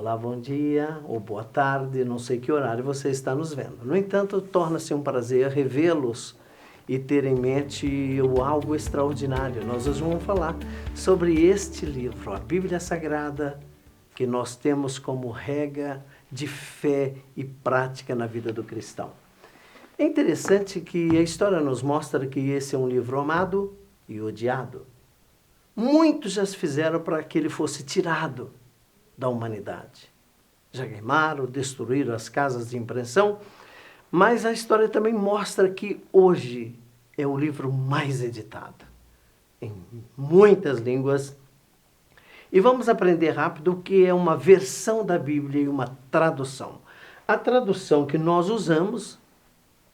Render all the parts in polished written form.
Olá, bom dia, ou boa tarde, não sei que horário você está nos vendo. No entanto, torna-se um prazer revê-los e ter em mente algo extraordinário. Nós hoje vamos falar sobre este livro, a Bíblia Sagrada, que nós temos como regra de fé e prática na vida do cristão. É interessante que a história nos mostra que esse é um livro amado e odiado. Muitos já se fizeram para que ele fosse tirado da humanidade. Já queimaram, destruíram as casas de impressão, mas a história também mostra que hoje é o livro mais editado, em muitas línguas. E vamos aprender rápido o que é uma versão da Bíblia e uma tradução. A tradução que nós usamos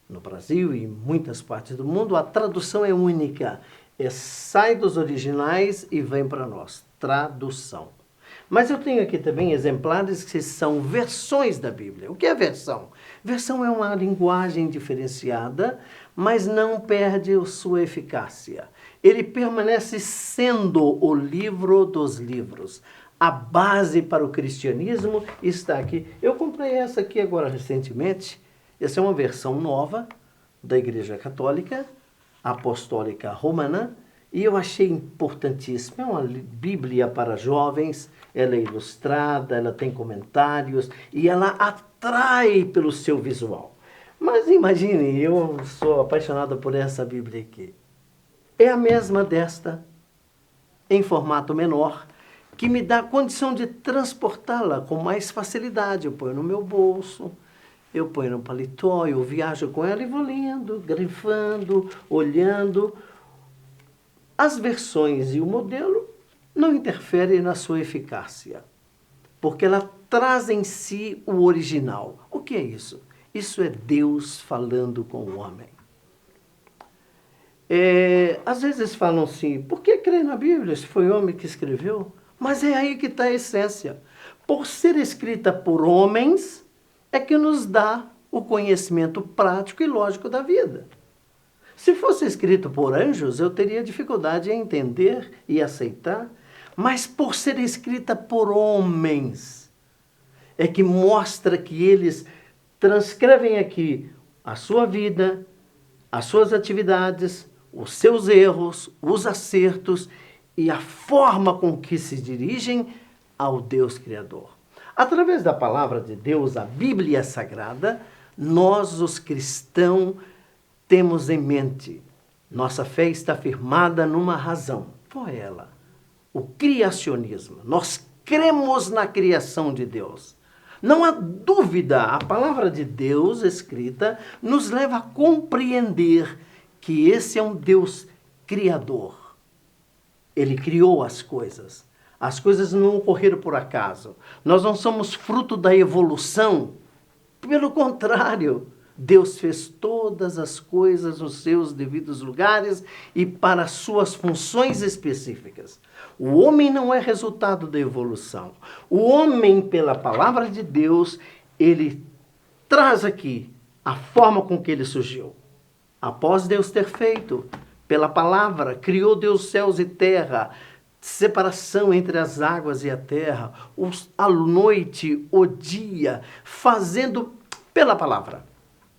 no Brasil e em muitas partes do mundo, a tradução é única. Sai dos originais e vem para nós. Tradução. Mas eu tenho aqui também exemplares que são versões da Bíblia. O que é versão? Versão é uma linguagem diferenciada, mas não perde a sua eficácia. Ele permanece sendo o livro dos livros. A base para o cristianismo está aqui. Eu comprei essa aqui agora recentemente. Essa é uma versão nova da Igreja Católica, Apostólica Romana, e eu achei importantíssima. É uma Bíblia para jovens, ela é ilustrada, ela tem comentários e ela atrai pelo seu visual. Mas imagine, eu sou apaixonado por essa Bíblia aqui. É a mesma desta, em formato menor, que me dá a condição de transportá-la com mais facilidade. Eu ponho no meu bolso, eu ponho no paletó, eu viajo com ela e vou lendo, grifando, olhando. As versões e o modelo não interferem na sua eficácia, porque ela traz em si o original. O que é isso? Isso é Deus falando com o homem. Às vezes falam assim, por que crer na Bíblia se foi o homem que escreveu? Mas é aí que está a essência. Por ser escrita por homens, é que nos dá o conhecimento prático e lógico da vida. Se fosse escrito por anjos, eu teria dificuldade em entender e aceitar, mas por ser escrita por homens, é que mostra que eles transcrevem aqui a sua vida, as suas atividades, os seus erros, os acertos e a forma com que se dirigem ao Deus Criador. Através da palavra de Deus, a Bíblia Sagrada, nós, os cristãos, temos em mente, nossa fé está firmada numa razão. Qual é ela? O criacionismo. Nós cremos na criação de Deus. Não há dúvida, a palavra de Deus escrita nos leva a compreender que esse é um Deus criador. Ele criou as coisas. As coisas não ocorreram por acaso. Nós não somos fruto da evolução. Pelo contrário, Deus fez todas as coisas nos seus devidos lugares e para suas funções específicas. O homem não é resultado da evolução. O homem, pela palavra de Deus, ele traz aqui a forma com que ele surgiu. Após Deus ter feito, pela palavra, criou Deus céus e terra, separação entre as águas e a terra, a noite, o dia, fazendo pela palavra.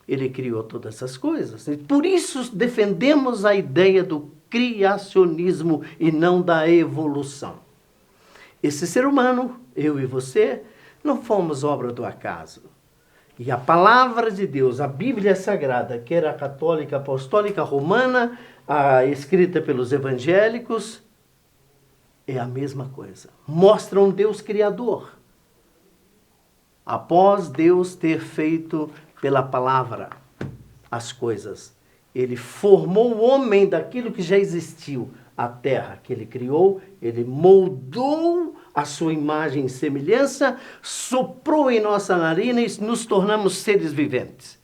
Ele criou todas essas coisas. E por isso defendemos a ideia do criacionismo e não da evolução. Esse ser humano, eu e você, não fomos obra do acaso. E a palavra de Deus, a Bíblia Sagrada, que era a católica, apostólica, romana, escrita pelos evangélicos, é a mesma coisa. Mostra um Deus criador. Após Deus ter feito pela palavra as coisas, ele formou o homem daquilo que já existiu. A terra que ele criou, ele moldou a sua imagem e semelhança, soprou em nossa narina e nos tornamos seres viventes.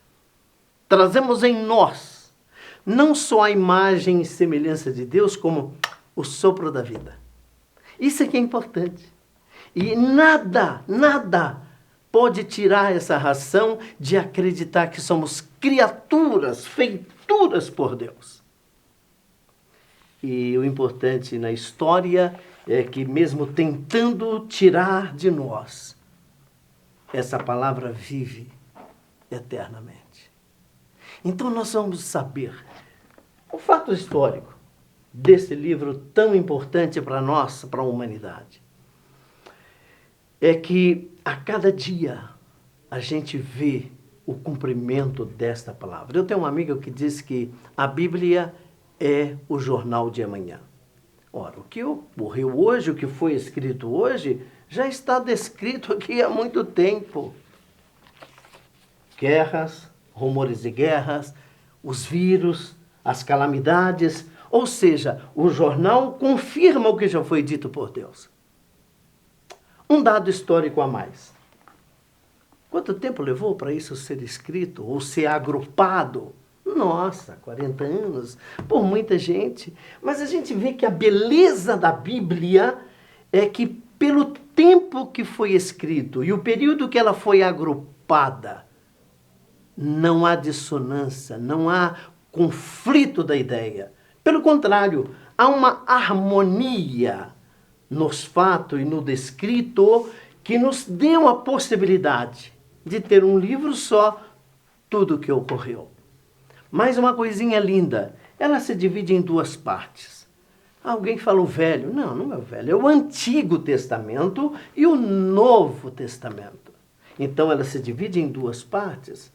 Trazemos em nós não só a imagem e semelhança de Deus, como o sopro da vida. Isso é que é importante. E nada pode tirar essa razão de acreditar que somos criaturas, feituras por Deus. E o importante na história é que mesmo tentando tirar de nós essa palavra vive eternamente. Então nós vamos saber o fato histórico desse livro tão importante para nós, para a humanidade. É que a cada dia a gente vê o cumprimento desta palavra. Eu tenho um amigo que diz que a Bíblia é o jornal de amanhã. Ora, o que ocorreu hoje, o que foi escrito hoje, já está descrito aqui há muito tempo. Guerras, rumores de guerras, os vírus, as calamidades, ou seja, o jornal confirma o que já foi dito por Deus. Um dado histórico a mais. Quanto tempo levou para isso ser escrito ou ser agrupado? Nossa, 40 anos, por muita gente. Mas a gente vê que a beleza da Bíblia é que pelo tempo que foi escrito e o período que ela foi agrupada, não há dissonância, não há conflito da ideia. Pelo contrário, há uma harmonia nos fatos e no descrito que nos deu a possibilidade de ter um livro só, tudo o que ocorreu. Mais uma coisinha linda, ela se divide em duas partes. Alguém fala o Velho. Não, não é o Velho, é o Antigo Testamento e o Novo Testamento. Então ela se divide em duas partes.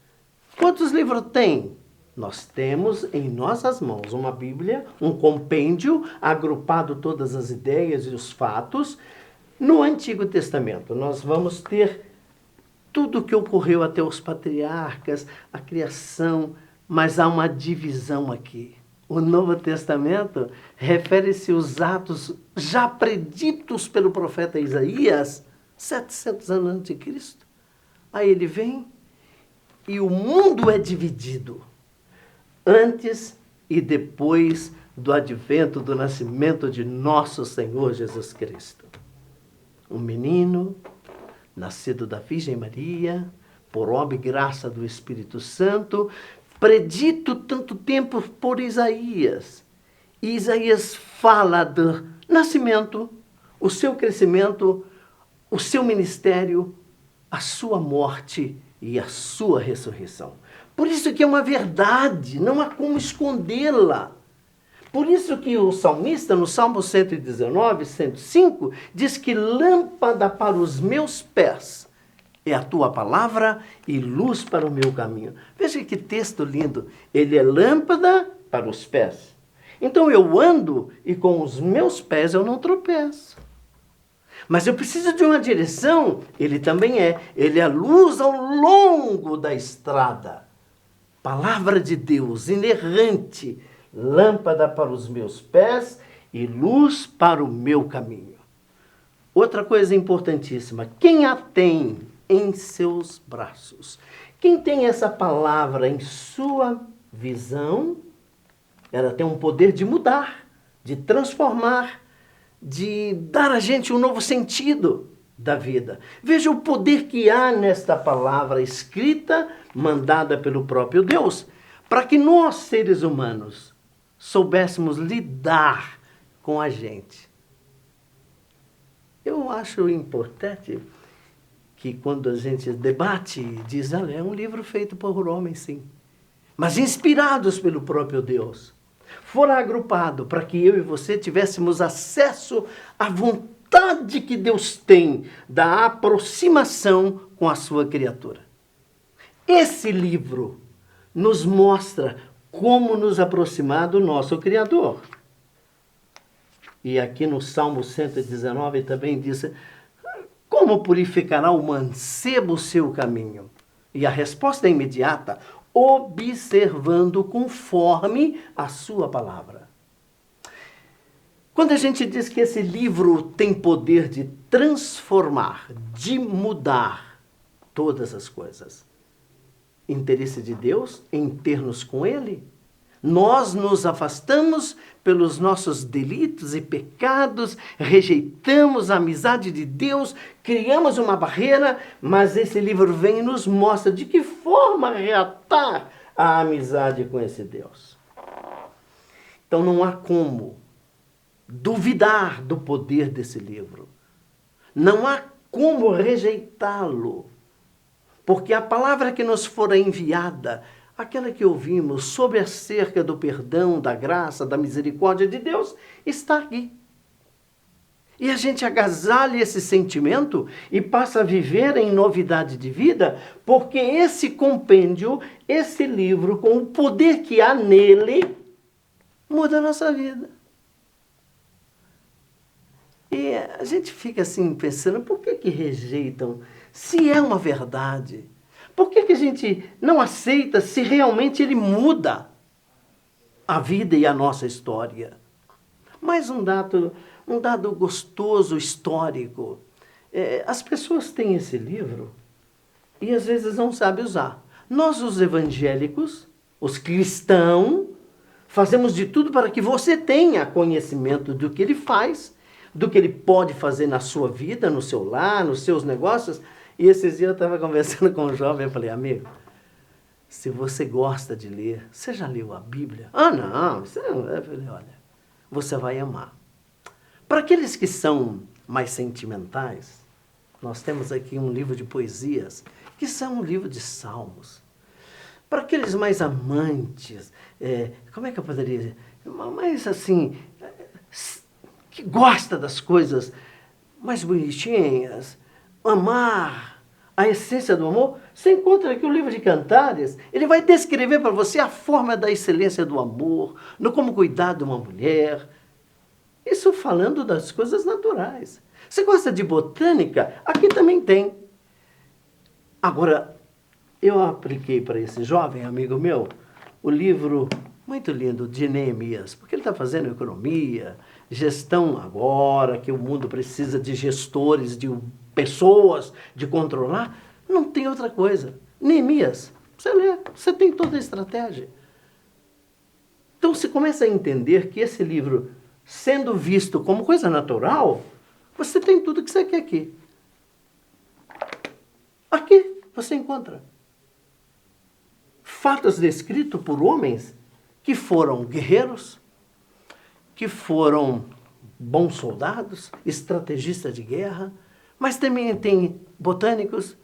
Quantos livros tem? Nós temos em nossas mãos uma Bíblia, um compêndio, agrupado todas as ideias e os fatos. No Antigo Testamento, nós vamos ter tudo o que ocorreu até os patriarcas, a criação, mas há uma divisão aqui. O Novo Testamento refere-se aos atos já preditos pelo profeta Isaías, 700 anos antes de Cristo. Aí ele vem e o mundo é dividido antes e depois do advento, do nascimento de nosso Senhor Jesus Cristo. Um menino, nascido da Virgem Maria, por obra e graça do Espírito Santo, predito tanto tempo por Isaías. E Isaías fala do nascimento, o seu crescimento, o seu ministério, a sua morte e a sua ressurreição. Por isso que é uma verdade, não há como escondê-la. Por isso que o salmista, no Salmo 119, 105, diz que lâmpada para os meus pés é a tua palavra e luz para o meu caminho. Veja que texto lindo. Ele é lâmpada para os pés. Então eu ando e com os meus pés eu não tropeço. Mas eu preciso de uma direção, ele também é. Ele é a luz ao longo da estrada. Palavra de Deus, inerrante, lâmpada para os meus pés e luz para o meu caminho. Outra coisa importantíssima, quem a tem em seus braços? Quem tem essa palavra em sua visão, ela tem um poder de mudar, de transformar, de dar a gente um novo sentido da vida. Veja o poder que há nesta palavra escrita, mandada pelo próprio Deus, para que nós, seres humanos, soubéssemos lidar com a gente. Eu acho importante que quando a gente debate, diz, olha, é um livro feito por homens, sim, mas inspirados pelo próprio Deus. Fora agrupado para que eu e você tivéssemos acesso à vontade que Deus tem da aproximação com a sua criatura. Esse livro nos mostra como nos aproximar do nosso Criador. E aqui no Salmo 119 também diz, como purificará o mancebo o seu caminho? E a resposta é imediata, observando conforme a sua palavra. Quando a gente diz que esse livro tem poder de transformar, de mudar todas as coisas, interesse de Deus em ter-nos com Ele, nós nos afastamos pelos nossos delitos e pecados, rejeitamos a amizade de Deus, criamos uma barreira, mas esse livro vem e nos mostra de que forma reatar a amizade com esse Deus. Então não há como duvidar do poder desse livro. Não há como rejeitá-lo. Porque a palavra que nos fora enviada, aquela que ouvimos sobre acerca do perdão, da graça, da misericórdia de Deus, está aqui. E a gente agasalha esse sentimento e passa a viver em novidade de vida, porque esse compêndio, esse livro, com o poder que há nele, muda a nossa vida. E a gente fica assim pensando, por que rejeitam? Se é uma verdade, por que a gente não aceita se realmente ele muda a vida e a nossa história? Mais um dado gostoso, histórico. As pessoas têm esse livro e às vezes não sabem usar. Nós, os evangélicos, os cristãos, fazemos de tudo para que você tenha conhecimento do que ele faz, do que ele pode fazer na sua vida, no seu lar, nos seus negócios. E esses dias eu estava conversando com um jovem, eu falei, amigo, se você gosta de ler, você já leu a Bíblia? Ah, não, você não. Eu falei, olha, você vai amar. Para aqueles que são mais sentimentais, nós temos aqui um livro de poesias, que são um livro de salmos. Para aqueles mais amantes, como é que eu poderia dizer? Mais assim, que gosta das coisas mais bonitinhas, amar, a essência do amor, você encontra aqui o livro de Cantares, ele vai descrever para você a forma da excelência do amor, no como cuidar de uma mulher. Isso falando das coisas naturais. Você gosta de botânica? Aqui também tem. Agora, eu apliquei para esse jovem amigo meu o livro muito lindo de Neemias, porque ele está fazendo economia, gestão agora, que o mundo precisa de gestores, de pessoas, de controlar. Não tem outra coisa. Neemias, você lê, você tem toda a estratégia. Então você começa a entender que esse livro, sendo visto como coisa natural, você tem tudo que você quer aqui. Aqui você encontra fatos descritos por homens que foram guerreiros, que foram bons soldados, estrategistas de guerra, mas também tem botânicos,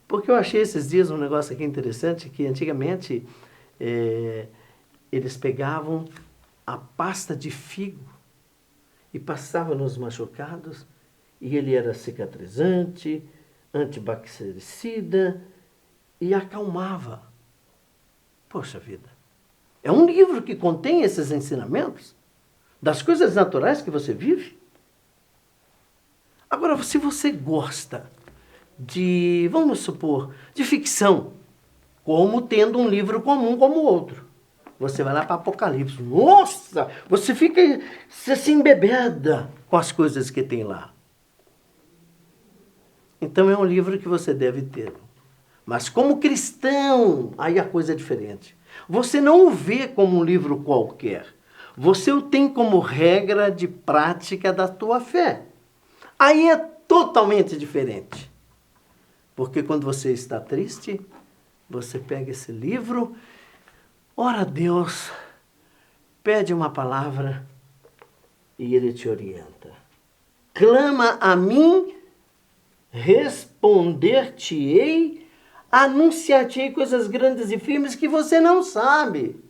porque eu achei esses dias um negócio aqui interessante, que antigamente eles pegavam a pasta de figo e passavam nos machucados, e ele era cicatrizante, antibactericida e acalmava. Poxa vida, é um livro que contém esses ensinamentos das coisas naturais que você vive. Agora, se você gosta de, vamos supor, de ficção, como tendo um livro comum como o outro, você vai lá para Apocalipse. Nossa, você se embebeda com as coisas que tem lá. Então é um livro que você deve ter. Mas como cristão, aí a coisa é diferente. Você não o vê como um livro qualquer. Você o tem como regra de prática da tua fé. Aí é totalmente diferente. Porque quando você está triste, você pega esse livro, ora a Deus, pede uma palavra e Ele te orienta. Clama a mim, responder-te-ei, anunciar-te-ei coisas grandes e firmes que você não sabe.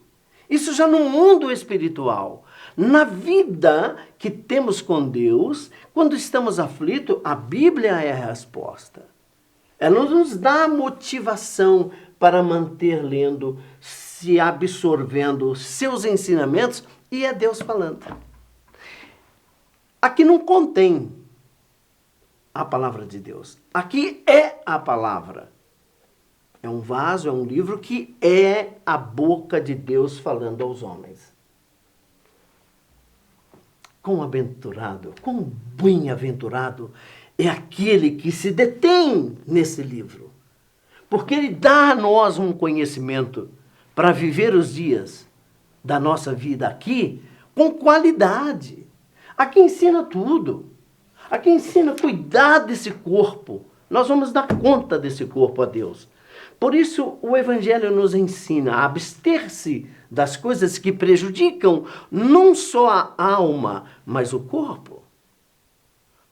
Isso já no mundo espiritual. Na vida que temos com Deus, quando estamos aflitos, a Bíblia é a resposta. Ela nos dá motivação para manter lendo, se absorvendo seus ensinamentos, e é Deus falando. Aqui não contém a palavra de Deus. Aqui é a palavra. É um vaso, é um livro que é a boca de Deus falando aos homens. Quão aventurado, quão bem-aventurado é aquele que se detém nesse livro. Porque ele dá a nós um conhecimento para viver os dias da nossa vida aqui com qualidade. Aqui ensina tudo. Aqui ensina a cuidar desse corpo. Nós vamos dar conta desse corpo a Deus. Por isso, o Evangelho nos ensina a abster-se das coisas que prejudicam não só a alma, mas o corpo.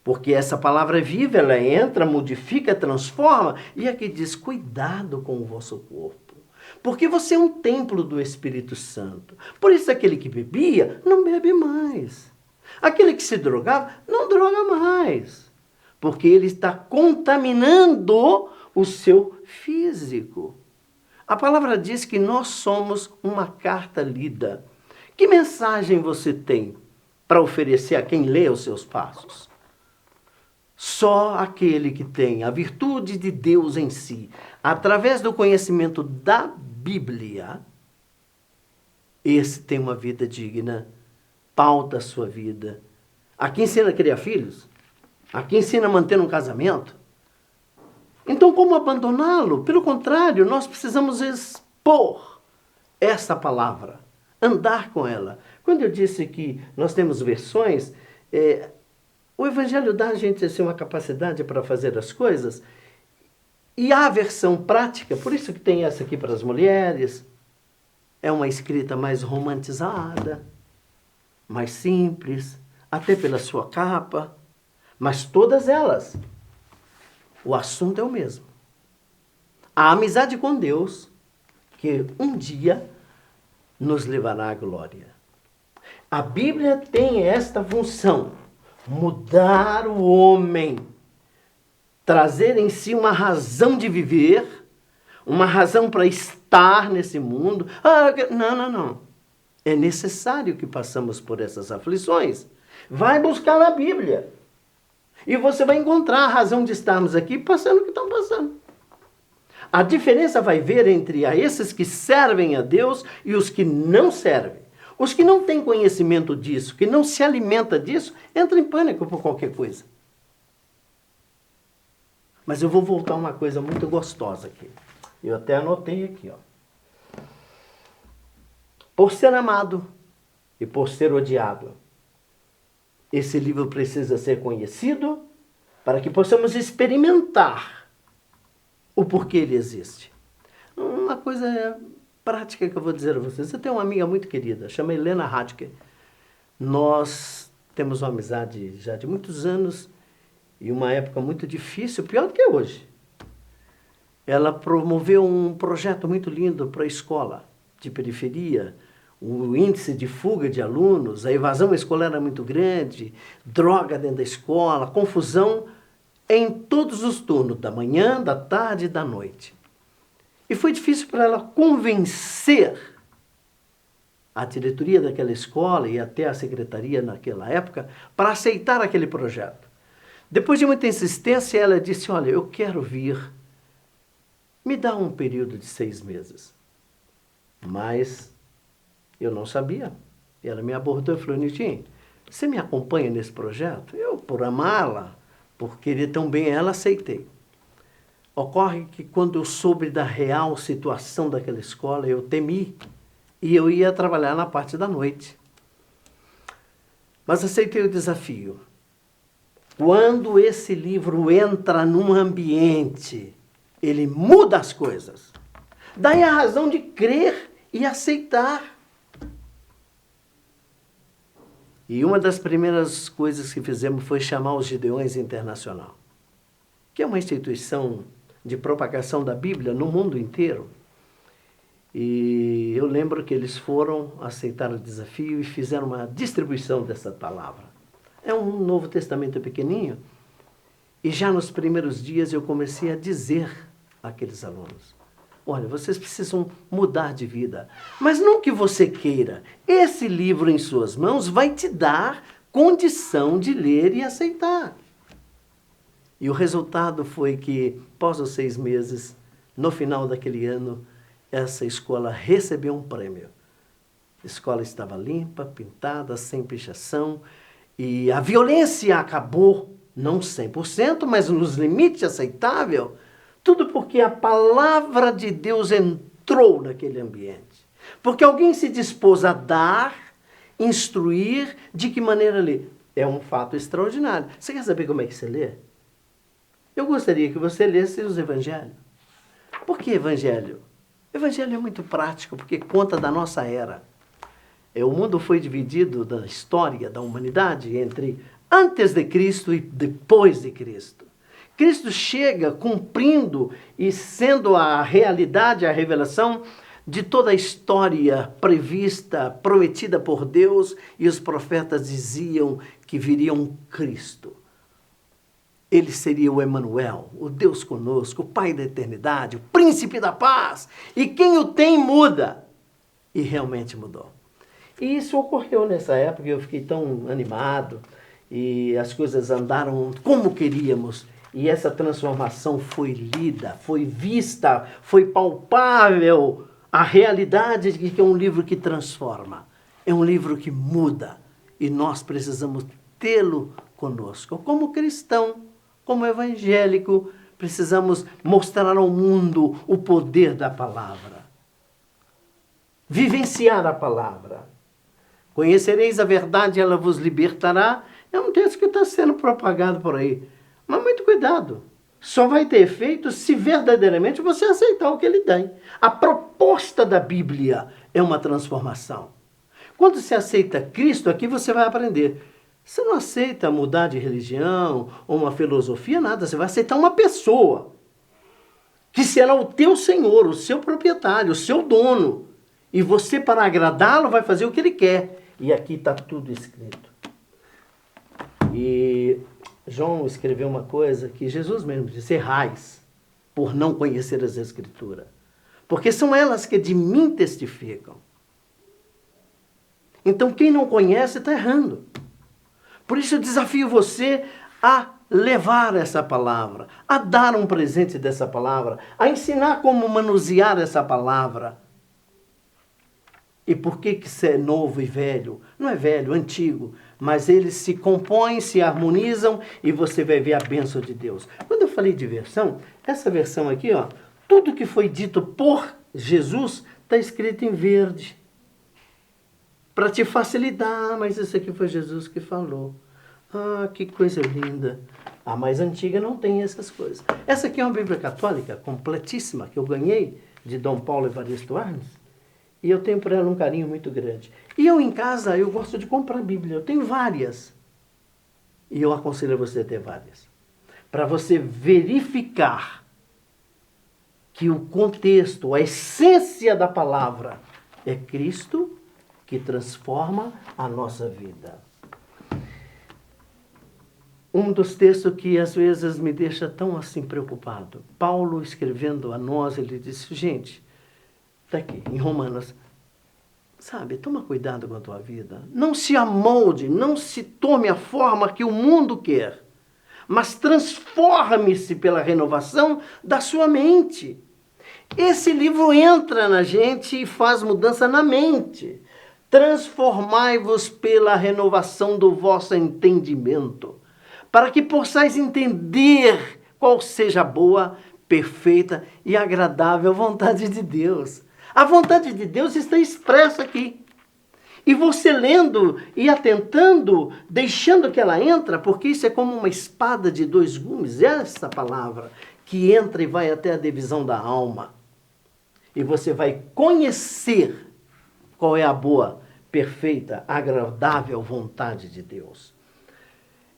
Porque essa palavra é viva, ela entra, modifica, transforma. E aqui diz, cuidado com o vosso corpo. Porque você é um templo do Espírito Santo. Por isso aquele que bebia, não bebe mais. Aquele que se drogava, não droga mais. Porque ele está contaminando o seu físico. A palavra diz que nós somos uma carta lida. Que mensagem você tem para oferecer a quem lê os seus passos? Só aquele que tem a virtude de Deus em si, através do conhecimento da Bíblia, esse tem uma vida digna, pauta a sua vida. Aqui ensina a criar filhos, aqui ensina a manter um casamento. Então, como abandoná-lo? Pelo contrário, nós precisamos expor essa palavra, andar com ela. Quando eu disse que nós temos versões, o Evangelho dá a gente assim, uma capacidade para fazer as coisas, e a versão prática, por isso que tem essa aqui para as mulheres, é uma escrita mais romantizada, mais simples, até pela sua capa, mas todas elas, o assunto é o mesmo. A amizade com Deus, que um dia nos levará à glória. A Bíblia tem esta função, mudar o homem, trazer em si uma razão de viver, uma razão para estar nesse mundo. Não. É necessário que passamos por essas aflições. Vai buscar na Bíblia. E você vai encontrar a razão de estarmos aqui passando o que estão passando. A diferença vai ver entre esses que servem a Deus e os que não servem. Os que não têm conhecimento disso, que não se alimenta disso, entram em pânico por qualquer coisa. Mas eu vou voltar a uma coisa muito gostosa aqui. Eu até anotei aqui, ó. Por ser amado e por ser odiado, esse livro precisa ser conhecido para que possamos experimentar o porquê ele existe. Uma coisa prática que eu vou dizer a vocês. Você tem uma amiga muito querida, chama Helena Radke. Nós temos uma amizade já de muitos anos e uma época muito difícil, pior do que hoje. Ela promoveu um projeto muito lindo para a escola de periferia. O índice de fuga de alunos, a evasão escolar era muito grande, droga dentro da escola, confusão em todos os turnos, da manhã, da tarde e da noite. E foi difícil para ela convencer a diretoria daquela escola e até a secretaria naquela época para aceitar aquele projeto. Depois de muita insistência, ela disse, olha, eu quero vir, me dá um período de 6 meses. Mas eu não sabia. Ela me abordou e falou, Nitinho, você me acompanha nesse projeto? Eu, por amá-la, por querer tão bem ela, aceitei. Ocorre que quando eu soube da real situação daquela escola, eu temi e eu ia trabalhar na parte da noite. Mas aceitei o desafio. Quando esse livro entra num ambiente, ele muda as coisas. Daí a razão de crer e aceitar. E uma das primeiras coisas que fizemos foi chamar os Gideões Internacional, que é uma instituição de propagação da Bíblia no mundo inteiro. E eu lembro que eles foram aceitar o desafio e fizeram uma distribuição dessa palavra. É um Novo Testamento pequenininho. E já nos primeiros dias eu comecei a dizer àqueles alunos, olha, vocês precisam mudar de vida. Mas não que você queira. Esse livro em suas mãos vai te dar condição de ler e aceitar. E o resultado foi que, após os 6 meses, no final daquele ano, essa escola recebeu um prêmio. A escola estava limpa, pintada, sem pichação, e a violência acabou, não 100%, mas nos limites aceitável, tudo porque a palavra de Deus entrou naquele ambiente. Porque alguém se dispôs a dar, instruir, de que maneira ler. É um fato extraordinário. Você quer saber como é que você lê? Eu gostaria que você lesse os evangelhos. Por que evangelho? O evangelho é muito prático, porque conta da nossa era. O mundo foi dividido da história da humanidade entre antes de Cristo e depois de Cristo. Cristo chega cumprindo e sendo a realidade, a revelação de toda a história prevista, prometida por Deus, e os profetas diziam que viria um Cristo. Ele seria o Emanuel, o Deus conosco, o Pai da eternidade, o Príncipe da paz. E quem o tem muda. E realmente mudou. E isso ocorreu nessa época, eu fiquei tão animado, e as coisas andaram como queríamos. E essa transformação foi lida, foi vista, foi palpável. A realidade de que é um livro que transforma, é um livro que muda. E nós precisamos tê-lo conosco. Como cristão, como evangélico, precisamos mostrar ao mundo o poder da palavra. Vivenciar a palavra. Conhecereis a verdade, ela vos libertará. É um texto que está sendo propagado por aí. Mas muito cuidado. Só vai ter efeito se verdadeiramente você aceitar o que ele tem. A proposta da Bíblia é uma transformação. Quando você aceita Cristo, aqui você vai aprender. Você não aceita mudar de religião ou uma filosofia, nada. Você vai aceitar uma pessoa. Que será o teu senhor, o seu proprietário, o seu dono. E você, para agradá-lo, vai fazer o que ele quer. E aqui está tudo escrito. E João escreveu uma coisa que Jesus mesmo disse: errais por não conhecer as Escrituras, porque são elas que de mim testificam. Então quem não conhece está errando. Por isso eu desafio você a levar essa palavra, a dar um presente dessa palavra, a ensinar como manusear essa palavra. E por que isso é novo e velho? Não é velho, antigo, mas eles se compõem, se harmonizam e você vai ver a bênção de Deus. Quando eu falei de versão, essa versão aqui, ó, tudo que foi dito por Jesus está escrito em verde. Para te facilitar, mas isso aqui foi Jesus que falou. Ah, que coisa linda. A mais antiga não tem essas coisas. Essa aqui é uma Bíblia católica completíssima que eu ganhei de Dom Paulo Evaristo Arnes. E eu tenho por ela um carinho muito grande. E eu em casa, eu gosto de comprar Bíblia. Eu tenho várias. E eu aconselho você a ter várias. Para você verificar que o contexto, a essência da palavra é Cristo que transforma a nossa vida. Um dos textos que às vezes me deixa tão assim preocupado. Paulo escrevendo a nós, ele disse, gente, está aqui, em Romanos, sabe, toma cuidado com a tua vida. Não se amolde, não se tome a forma que o mundo quer, mas transforme-se pela renovação da sua mente. Esse livro entra na gente e faz mudança na mente. Transformai-vos pela renovação do vosso entendimento, para que possais entender qual seja a boa, perfeita e agradável vontade de Deus. A vontade de Deus está expressa aqui. E você lendo e atentando, deixando que ela entra, porque isso é como uma espada de dois gumes, essa palavra que entra e vai até a divisão da alma. E você vai conhecer qual é a boa, perfeita, agradável vontade de Deus.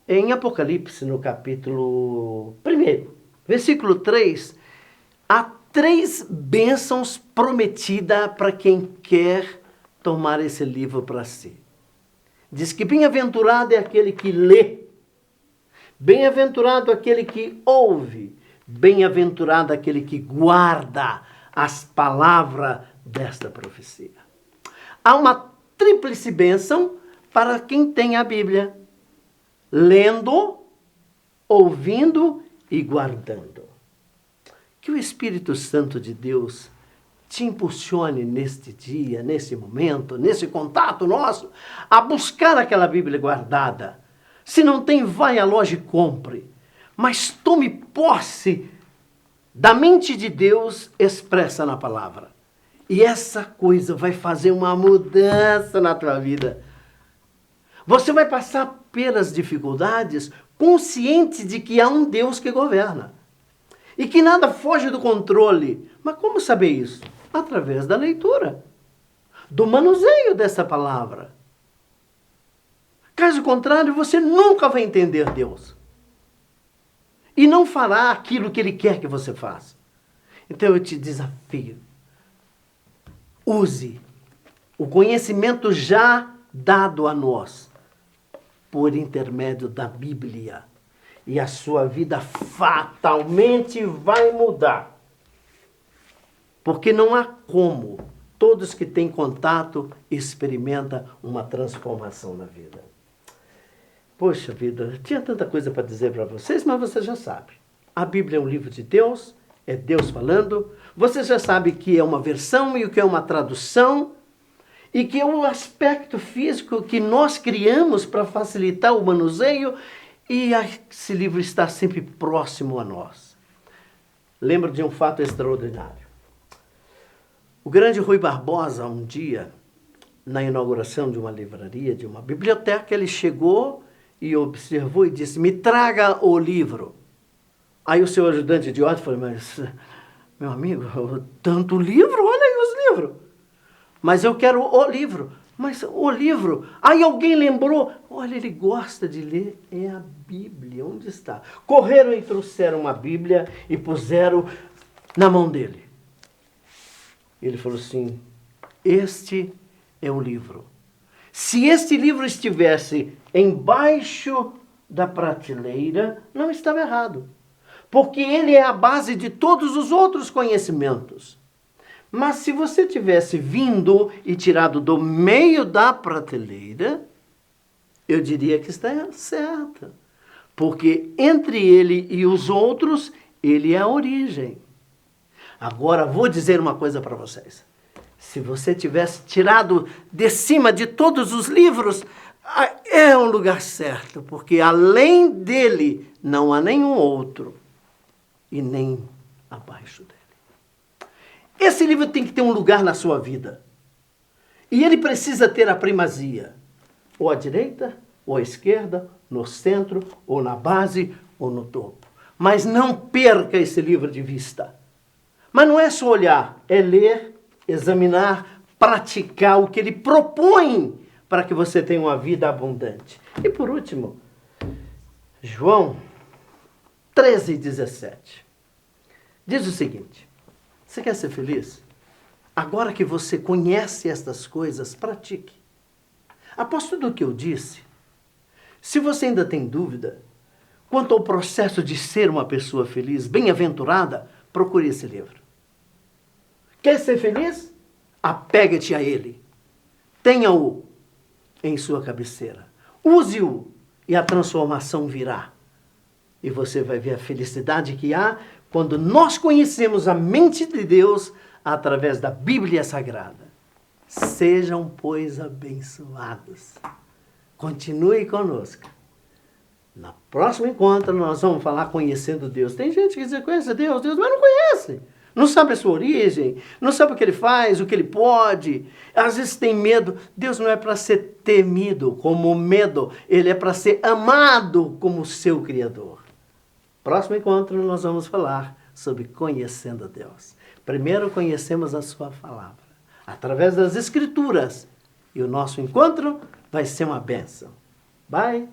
Em Apocalipse, no capítulo 1, versículo 3, há 3 bênçãos prometidas para quem quer tomar esse livro para si. Diz que bem-aventurado é aquele que lê, bem-aventurado aquele que ouve, bem-aventurado aquele que guarda as palavras desta profecia. Há uma tríplice bênção para quem tem a Bíblia. Lendo, ouvindo e guardando. Que o Espírito Santo de Deus te impulsione neste dia, nesse momento, nesse contato nosso, a buscar aquela Bíblia guardada. Se não tem, vai à loja e compre. Mas tome posse da mente de Deus expressa na palavra. E essa coisa vai fazer uma mudança na tua vida. Você vai passar pelas dificuldades consciente de que há um Deus que governa. E que nada foge do controle. Mas como saber isso? Através da leitura. Do manuseio dessa palavra. Caso contrário, você nunca vai entender Deus. E não fará aquilo que Ele quer que você faça. Então eu te desafio. Use o conhecimento já dado a nós por intermédio da Bíblia. E a sua vida fatalmente vai mudar. Porque não há como todos que têm contato experimentam uma transformação na vida. Poxa vida, tinha tanta coisa para dizer para vocês, mas você já sabe. A Bíblia é um livro de Deus, é Deus falando. Você já sabe que é uma versão e o que é uma tradução. E que é um aspecto físico que nós criamos para facilitar o manuseio. E esse livro está sempre próximo a nós. Lembro de um fato extraordinário. O grande Rui Barbosa, um dia, na inauguração de uma livraria, de uma biblioteca, ele chegou e observou e disse, me traga o livro. Aí o seu ajudante de ordem falou, mas, meu amigo, tanto livro? Olha aí os livros. Mas eu quero o livro. Mas o livro... Aí alguém lembrou, olha, ele gosta de ler, é a Bíblia. Onde está? Correram e trouxeram uma Bíblia e puseram na mão dele. Ele falou assim, este é o livro. Se este livro estivesse embaixo da prateleira, não estava errado. Porque ele é a base de todos os outros conhecimentos. Mas se você tivesse vindo e tirado do meio da prateleira, eu diria que está certo. Porque entre ele e os outros, ele é a origem. Agora, vou dizer uma coisa para vocês. Se você tivesse tirado de cima de todos os livros, é um lugar certo, porque além dele não há nenhum outro e nem abaixo dele. Esse livro tem que ter um lugar na sua vida. E ele precisa ter a primazia. Ou à direita, ou à esquerda, no centro, ou na base, ou no topo. Mas não perca esse livro de vista. Mas não é só olhar, é ler, examinar, praticar o que ele propõe para que você tenha uma vida abundante. E por último, João 13:17. Diz o seguinte, você quer ser feliz? Agora que você conhece estas coisas, pratique. Após tudo o que eu disse, se você ainda tem dúvida quanto ao processo de ser uma pessoa feliz, bem-aventurada, procure esse livro. Quer ser feliz? Apegue-te a ele. Tenha-o em sua cabeceira. Use-o e a transformação virá. E você vai ver a felicidade que há quando nós conhecemos a mente de Deus através da Bíblia Sagrada. Sejam, pois, abençoados. Continue conosco. No próximo encontro nós vamos falar conhecendo Deus. Tem gente que diz, conhece Deus, mas não conhece. Não sabe a sua origem, não sabe o que ele faz, o que ele pode. Às vezes tem medo. Deus não é para ser temido como medo. Ele é para ser amado como seu Criador. Próximo encontro nós vamos falar sobre conhecendo Deus. Primeiro conhecemos a sua palavra, através das Escrituras. E o nosso encontro vai ser uma bênção. Bye!